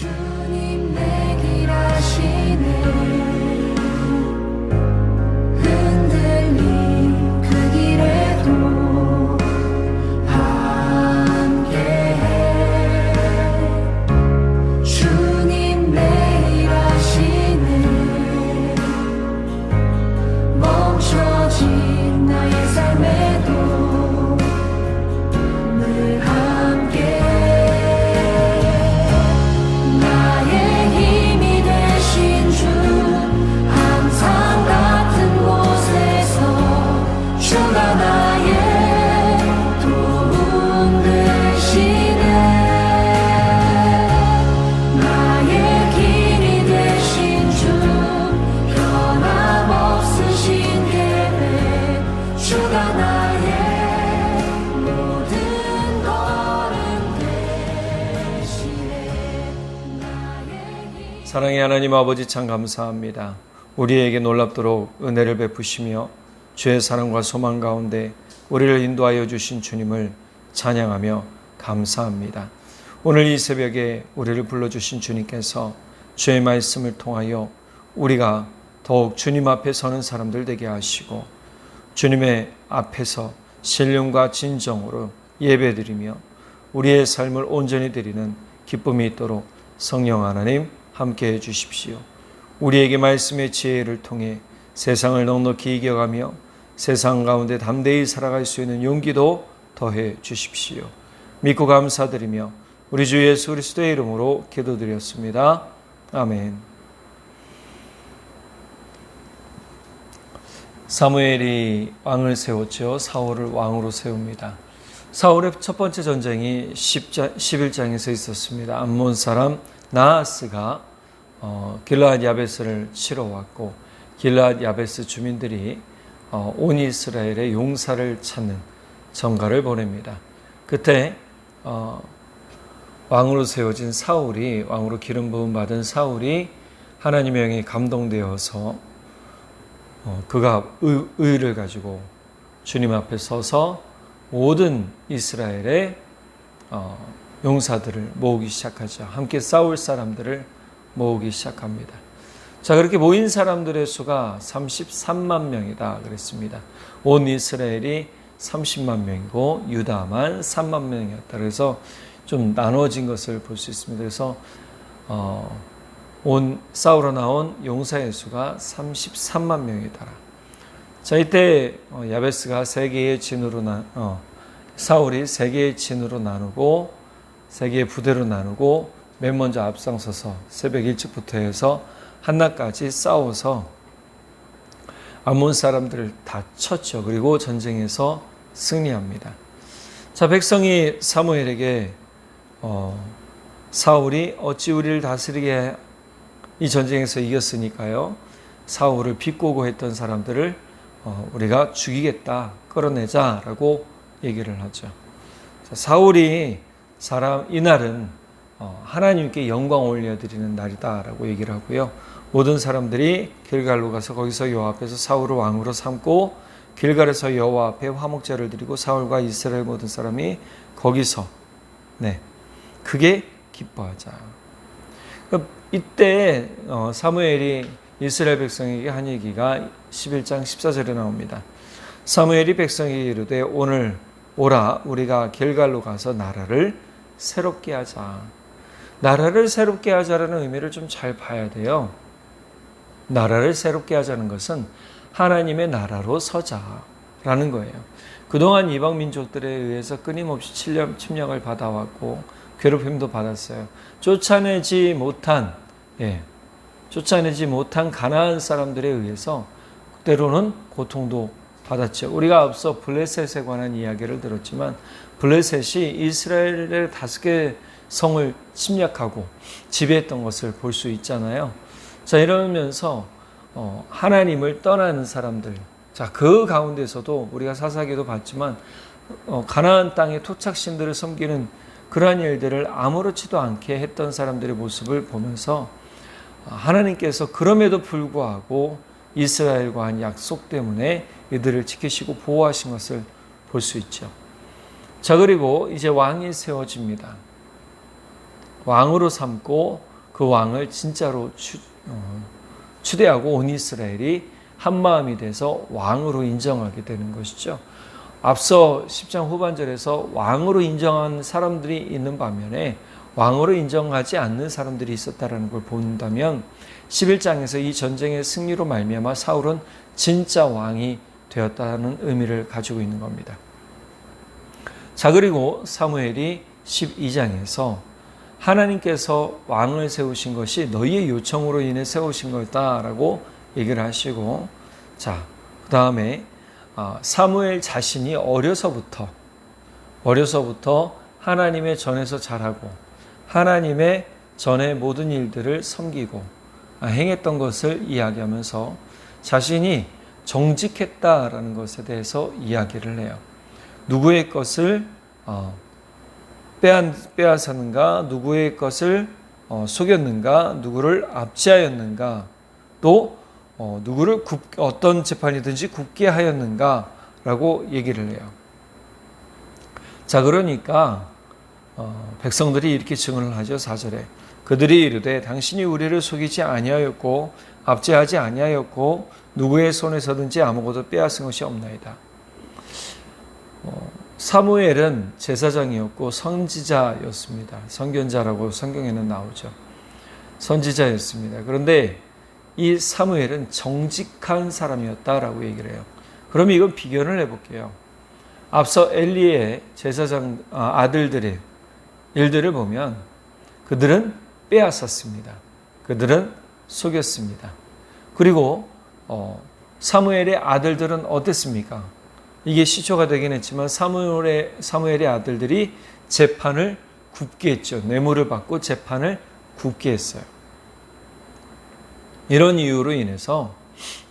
주님 내 길 아시네. 흔들림 그 길에도 함께해. 주님 내 길 아시네. 멈춰진 나의 삶에도 늘 함께. 사랑의 하나님 아버지, 참 감사합니다. 우리에게 놀랍도록 은혜를 베푸시며 주의 사랑과 소망 가운데 우리를 인도하여 주신 주님을 찬양하며 감사합니다. 오늘 이 새벽에 우리를 불러주신 주님께서 주의 말씀을 통하여 우리가 더욱 주님 앞에 서는 사람들 되게 하시고, 주님의 앞에서 신령과 진정으로 예배드리며 우리의 삶을 온전히 드리는 기쁨이 있도록 성령 하나님 함께해 주십시오. 우리에게 말씀의 지혜를 통해 세상을 넉넉히 이겨가며 세상 가운데 담대히 살아갈 수 있는 용기도 더해 주십시오. 믿고 감사드리며 우리 주 예수 그리스도의 이름으로 기도드렸습니다. 아멘. 사무엘이 왕을 세웠죠. 사울을 왕으로 세웁니다. 사울의 첫 번째 전쟁이 11장에서 있었습니다. 암몬 사람 나하스가 길르앗 야베스를 치러 왔고, 길르앗 야베스 주민들이 온 이스라엘의 용사를 찾는 전가를 보냅니다. 그때 왕으로 세워진 사울이, 왕으로 기름 부음 받은 사울이 하나님의 영에 감동되어서 그가 의를 가지고 주님 앞에 서서 모든 이스라엘의 용사들을 모으기 시작하죠. 함께 싸울 사람들을 모으기 시작합니다. 자, 그렇게 모인 사람들의 수가 33만 명이다 그랬습니다. 온 이스라엘이 30만 명이고 유다만 3만 명이었다. 그래서 좀 나눠진 것을 볼 수 있습니다. 그래서 온 싸우러 나온 용사의 수가 33만 명이더라. 자, 이때 야베스가 세 개의 진으로 사울이 세 개의 진으로 나누고 세 개의 부대로 나누고 맨 먼저 앞장서서 새벽 일찍부터 해서 한낮까지 싸워서 암몬 사람들을 다 쳤죠. 그리고 전쟁에서 승리합니다. 자, 백성이 사무엘에게 사울이 어찌 우리를 다스리게, 이 전쟁에서 이겼으니까요, 사울을 비꼬고 했던 사람들을 우리가 죽이겠다, 끌어내자라고 얘기를 하죠. 자, 사울이 이날은 하나님께 영광 올려드리는 날이다라고 얘기를 하고요. 모든 사람들이 길갈로 가서 거기서 여호와 앞에서 사울을 왕으로 삼고, 길갈에서 여호와 앞에 화목제를 드리고 사울과 이스라엘 모든 사람이 거기서 크게 기뻐하자. 이때 사무엘이 이스라엘 백성에게 한 얘기가 11장 14절에 나옵니다. 사무엘이 백성에게 이르되 오늘 오라, 우리가 길갈로 가서 나라를 새롭게 하자. 나라를 새롭게 하자라는 의미를 좀 잘 봐야 돼요. 나라를 새롭게 하자는 것은 하나님의 나라로 서자라는 거예요. 그동안 이방 민족들에 의해서 끊임없이 침략을 받아왔고 괴롭힘도 받았어요. 쫓아내지 못한 가나안 사람들에 의해서 때로는 고통도 받았죠. 우리가 앞서 블레셋에 관한 이야기를 들었지만, 블레셋이 이스라엘의 5개 성을 침략하고 지배했던 것을 볼 수 있잖아요. 자, 이러면서 하나님을 떠나는 사람들, 자, 그 가운데서도 우리가 사사기도 봤지만 가나안 땅의 토착신들을 섬기는 그러한 일들을 아무렇지도 않게 했던 사람들의 모습을 보면서 하나님께서 그럼에도 불구하고 이스라엘과 한 약속 때문에 이들을 지키시고 보호하신 것을 볼 수 있죠. 자, 그리고 이제 왕이 세워집니다. 왕으로 삼고 그 왕을 진짜로 추대하고 온 이스라엘이 한 마음이 돼서 왕으로 인정하게 되는 것이죠. 앞서 10장 후반절에서 왕으로 인정한 사람들이 있는 반면에 왕으로 인정하지 않는 사람들이 있었다는 걸 본다면 11장에서 이 전쟁의 승리로 말미암아 사울은 진짜 왕이 되었다는 의미를 가지고 있는 겁니다. 자, 그리고 사무엘이 12장에서 하나님께서 왕을 세우신 것이 너희의 요청으로 인해 세우신 거다라고 얘기를 하시고, 자, 그 다음에 사무엘 자신이 어려서부터 하나님의 전에서 자라고 하나님의 전의 모든 일들을 섬기고 행했던 것을 이야기하면서 자신이 정직했다라는 것에 대해서 이야기를 해요. 누구의 것을 빼앗았는가, 누구의 것을 속였는가, 누구를 압제하였는가, 또 누구를 어떤 재판이든지 굽게 하였는가라고 얘기를 해요. 자, 그러니까 백성들이 이렇게 증언을 하죠. 4절에 그들이 이르되 당신이 우리를 속이지 아니하였고 압제하지 아니하였고 누구의 손에서든지 아무것도 빼앗은 것이 없나이다. 사무엘은 제사장이었고 선지자였습니다. 선견자라고 성경에는 나오죠. 선지자였습니다. 그런데 이 사무엘은 정직한 사람이었다라고 얘기를 해요. 그럼 이건 비교를 해볼게요. 앞서 엘리의 제사장 아들들의 일들을 보면 그들은 빼앗았습니다. 그들은 속였습니다. 그리고 사무엘의 아들들은 어땠습니까? 이게 시초가 되긴 했지만 사무엘의 아들들이 재판을 굽게 했죠. 뇌물을 받고 재판을 굽게 했어요. 이런 이유로 인해서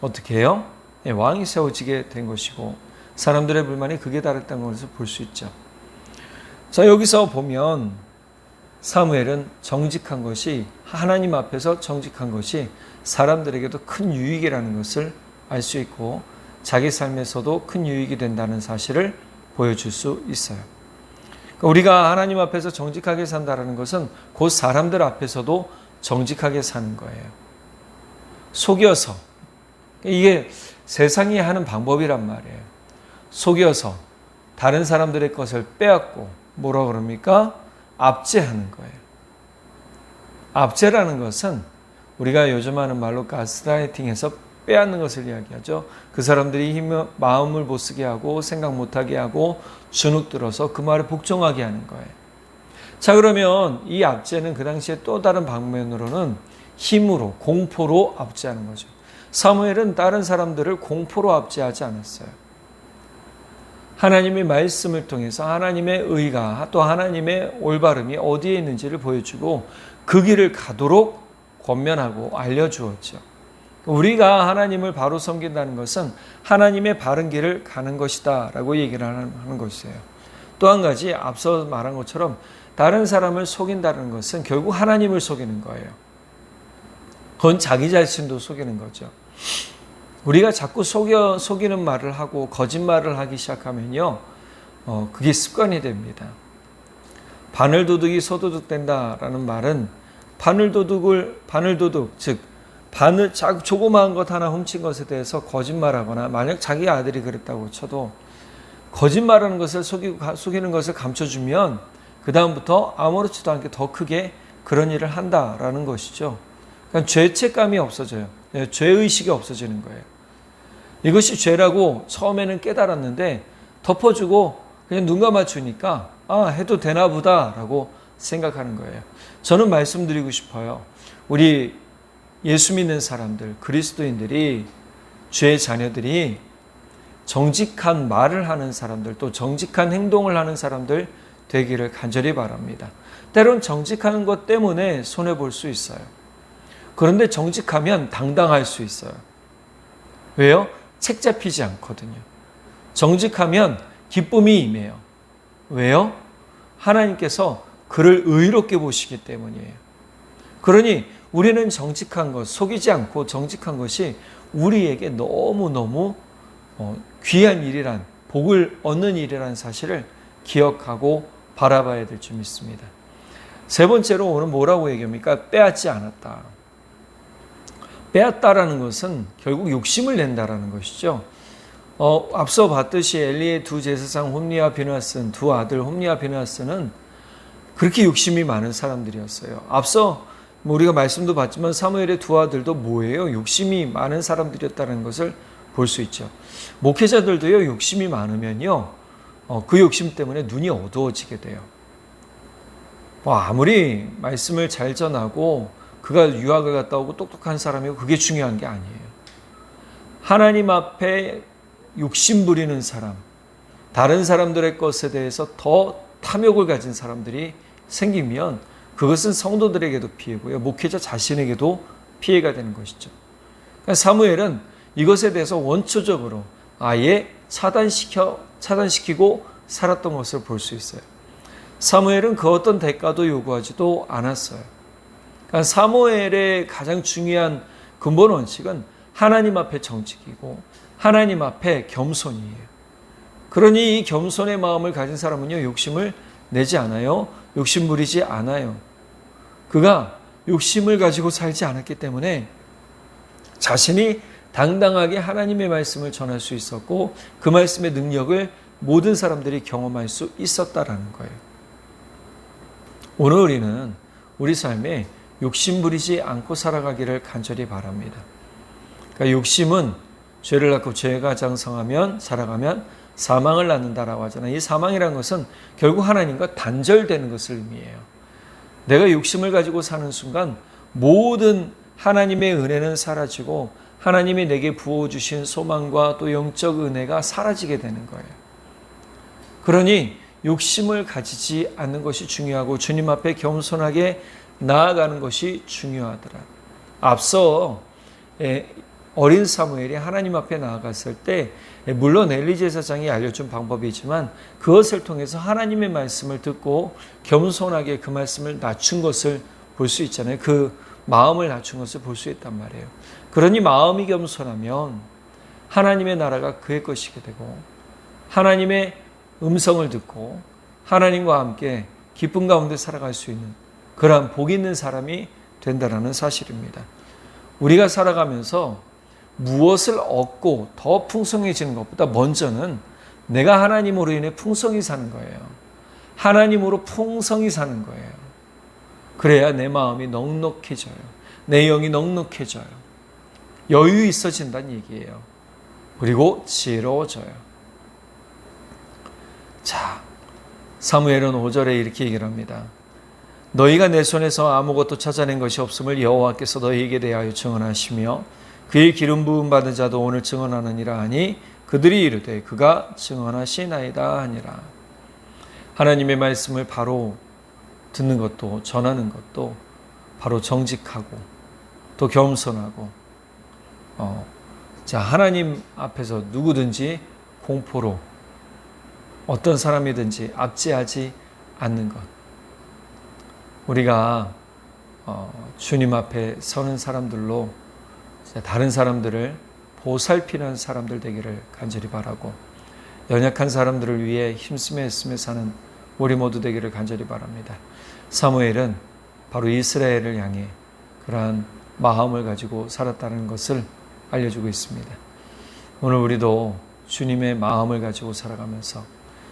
어떻게 해요? 왕이 세워지게 된 것이고 사람들의 불만이 극에 달했다는 것을 볼 수 있죠. 자, 여기서 보면 사무엘은 정직한 것이, 하나님 앞에서 정직한 것이 사람들에게도 큰 유익이라는 것을 알 수 있고 자기 삶에서도 큰 유익이 된다는 사실을 보여줄 수 있어요. 그러니까 우리가 하나님 앞에서 정직하게 산다는 것은 곧 사람들 앞에서도 정직하게 사는 거예요. 속여서, 이게 세상이 하는 방법이란 말이에요. 속여서 다른 사람들의 것을 빼앗고 뭐라 그럽니까? 압제하는 거예요. 압제라는 것은 우리가 요즘 하는 말로 가스라이팅해서 빼앗는 것을 이야기하죠. 그 사람들이 마음을 못 쓰게 하고 생각 못하게 하고 주눅 들어서 그 말에 복종하게 하는 거예요. 자, 그러면 이 압제는 그 당시에 또 다른 방면으로는 힘으로, 공포로 압제하는 거죠. 사무엘은 다른 사람들을 공포로 압제하지 않았어요. 하나님의 말씀을 통해서 하나님의 의가 또 하나님의 올바름이 어디에 있는지를 보여주고 그 길을 가도록 권면하고 알려주었죠. 우리가 하나님을 바로 섬긴다는 것은 하나님의 바른 길을 가는 것이다 라고 얘기를 하는 것이에요. 또 한 가지 앞서 말한 것처럼 다른 사람을 속인다는 것은 결국 하나님을 속이는 거예요. 그건 자기 자신도 속이는 거죠. 우리가 자꾸 속이는 말을 하고 거짓말을 하기 시작하면요, 그게 습관이 됩니다. 바늘도둑이 소도둑 된다라는 말은 바늘도둑, 즉 조그마한 것 하나 훔친 것에 대해서 거짓말하거나 만약 자기 아들이 그랬다고 쳐도 거짓말하는 것을 속이는 것을 감춰주면 그 다음부터 아무렇지도 않게 더 크게 그런 일을 한다라는 것이죠. 그러니까 죄책감이 없어져요. 죄의식이 없어지는 거예요. 이것이 죄라고 처음에는 깨달았는데 덮어주고 그냥 눈 감아주니까 해도 되나 보다라고 생각하는 거예요. 저는 말씀드리고 싶어요. 우리 예수 믿는 사람들, 그리스도인들이, 죄의 자녀들이 정직한 말을 하는 사람들, 또 정직한 행동을 하는 사람들 되기를 간절히 바랍니다. 때론 정직한 것 때문에 손해볼 수 있어요. 그런데 정직하면 당당할 수 있어요. 왜요? 책 잡히지 않거든요. 정직하면 기쁨이 임해요. 왜요? 하나님께서 그를 의롭게 보시기 때문이에요. 그러니 우리는 정직한 것, 속이지 않고 정직한 것이 우리에게 너무너무 귀한 일이란, 복을 얻는 일이라는 사실을 기억하고 바라봐야 될 줄 믿습니다. 세 번째로 오늘 뭐라고 얘기합니까? 빼앗지 않았다. 빼앗다라는 것은 결국 욕심을 낸다라는 것이죠. 앞서 봤듯이 엘리의 두 제사장 홈리와 비느하스, 두 아들 홈리와 비느하스는 그렇게 욕심이 많은 사람들이었어요. 앞서 우리가 말씀도 봤지만 사무엘의 두 아들도 뭐예요? 욕심이 많은 사람들이었다는 것을 볼 수 있죠. 목회자들도요, 욕심이 많으면요, 그 욕심 때문에 눈이 어두워지게 돼요. 아무리 말씀을 잘 전하고 그가 유학을 갔다 오고 똑똑한 사람이고 그게 중요한 게 아니에요. 하나님 앞에 욕심 부리는 사람, 다른 사람들의 것에 대해서 더 탐욕을 가진 사람들이 생기면 그것은 성도들에게도 피해고요, 목회자 자신에게도 피해가 되는 것이죠. 그러니까 사무엘은 이것에 대해서 원초적으로 아예 차단시키고 살았던 것을 볼 수 있어요. 사무엘은 그 어떤 대가도 요구하지도 않았어요. 그러니까 사무엘의 가장 중요한 근본 원칙은 하나님 앞에 정직이고 하나님 앞에 겸손이에요. 그러니 이 겸손의 마음을 가진 사람은요, 욕심을 내지 않아요. 욕심 부리지 않아요. 그가 욕심을 가지고 살지 않았기 때문에 자신이 당당하게 하나님의 말씀을 전할 수 있었고 그 말씀의 능력을 모든 사람들이 경험할 수 있었다라는 거예요. 오늘 우리는 우리 삶에 욕심 부리지 않고 살아가기를 간절히 바랍니다. 그러니까 욕심은 죄를 낳고 죄가 장성하면 살아가면 사망을 낳는다라고 하잖아요. 이 사망이라는 것은 결국 하나님과 단절되는 것을 의미해요. 내가 욕심을 가지고 사는 순간 모든 하나님의 은혜는 사라지고 하나님이 내게 부어주신 소망과 또 영적 은혜가 사라지게 되는 거예요. 그러니 욕심을 가지지 않는 것이 중요하고 주님 앞에 겸손하게 나아가는 것이 중요하더라. 앞서 어린 사무엘이 하나님 앞에 나아갔을 때 물론 엘리 제사장이 알려준 방법이지만 그것을 통해서 하나님의 말씀을 듣고 겸손하게 그 말씀을 낮춘 것을 볼 수 있잖아요. 그 마음을 낮춘 것을 볼 수 있단 말이에요. 그러니 마음이 겸손하면 하나님의 나라가 그의 것이게 되고 하나님의 음성을 듣고 하나님과 함께 기쁨 가운데 살아갈 수 있는 그러한 복 있는 사람이 된다는 사실입니다. 우리가 살아가면서 무엇을 얻고 더 풍성해지는 것보다 먼저는 내가 하나님으로 인해 풍성히 사는 거예요. 하나님으로 풍성히 사는 거예요. 그래야 내 마음이 넉넉해져요. 내 영이 넉넉해져요. 여유 있어진다는 얘기예요. 그리고 지혜로워져요. 자, 사무엘은 5절에 이렇게 얘기를 합니다. 너희가 내 손에서 아무것도 찾아낸 것이 없음을 여호와께서 너희에게 대하여 증언하시며 그의 기름 부음 받은 자도 오늘 증언하느니라 하니 그들이 이르되 그가 증언하시나이다 하니라. 하나님의 말씀을 바로 듣는 것도 전하는 것도 바로 정직하고 또 겸손하고 하나님 앞에서 누구든지 공포로 어떤 사람이든지 압제하지 않는 것. 우리가 주님 앞에 서는 사람들로 다른 사람들을 보살피는 사람들 되기를 간절히 바라고 연약한 사람들을 위해 힘쓰며 애쓰며 사는 우리 모두 되기를 간절히 바랍니다. 사무엘은 바로 이스라엘을 향해 그러한 마음을 가지고 살았다는 것을 알려주고 있습니다. 오늘 우리도 주님의 마음을 가지고 살아가면서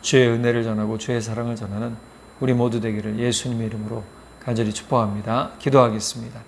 주의 은혜를 전하고 주의 사랑을 전하는 우리 모두 되기를 예수님의 이름으로 간절히 축복합니다. 기도하겠습니다.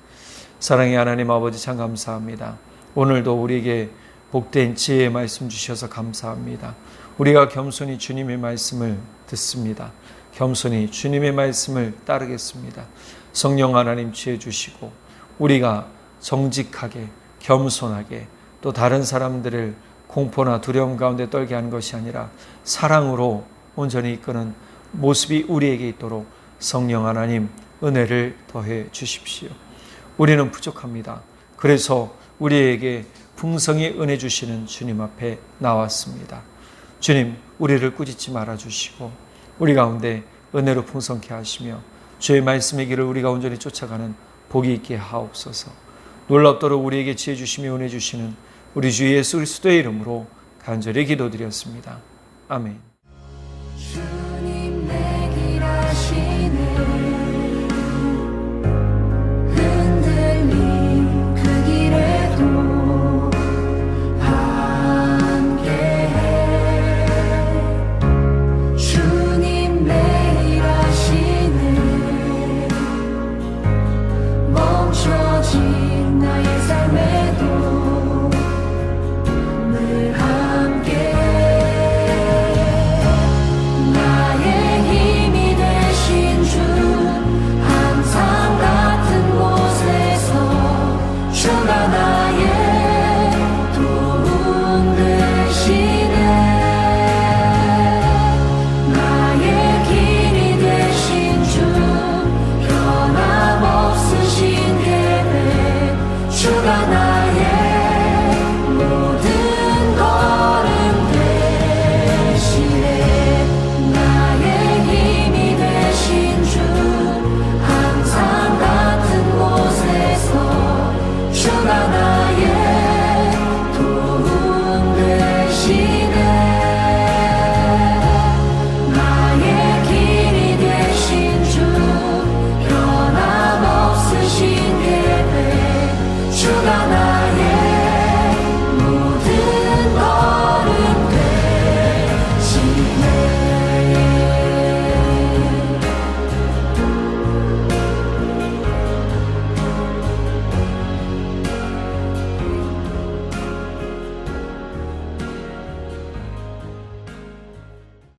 사랑의 하나님 아버지 참 감사합니다. 오늘도 우리에게 복된 지혜의 말씀 주셔서 감사합니다. 우리가 겸손히 주님의 말씀을 듣습니다. 겸손히 주님의 말씀을 따르겠습니다. 성령 하나님 지혜 주시고 우리가 정직하게 겸손하게 또 다른 사람들을 공포나 두려움 가운데 떨게 하는 것이 아니라 사랑으로 온전히 이끄는 모습이 우리에게 있도록 성령 하나님 은혜를 더해 주십시오. 우리는 부족합니다. 그래서 우리에게 풍성히 은혜 주시는 주님 앞에 나왔습니다. 주님, 우리를 꾸짖지 말아주시고 우리 가운데 은혜로 풍성케 하시며 주의 말씀의 길을 우리가 온전히 쫓아가는 복이 있게 하옵소서. 놀랍도록 우리에게 지혜 주시며 은혜 주시는 우리 주 예수 그리스도의 이름으로 간절히 기도드렸습니다. 아멘.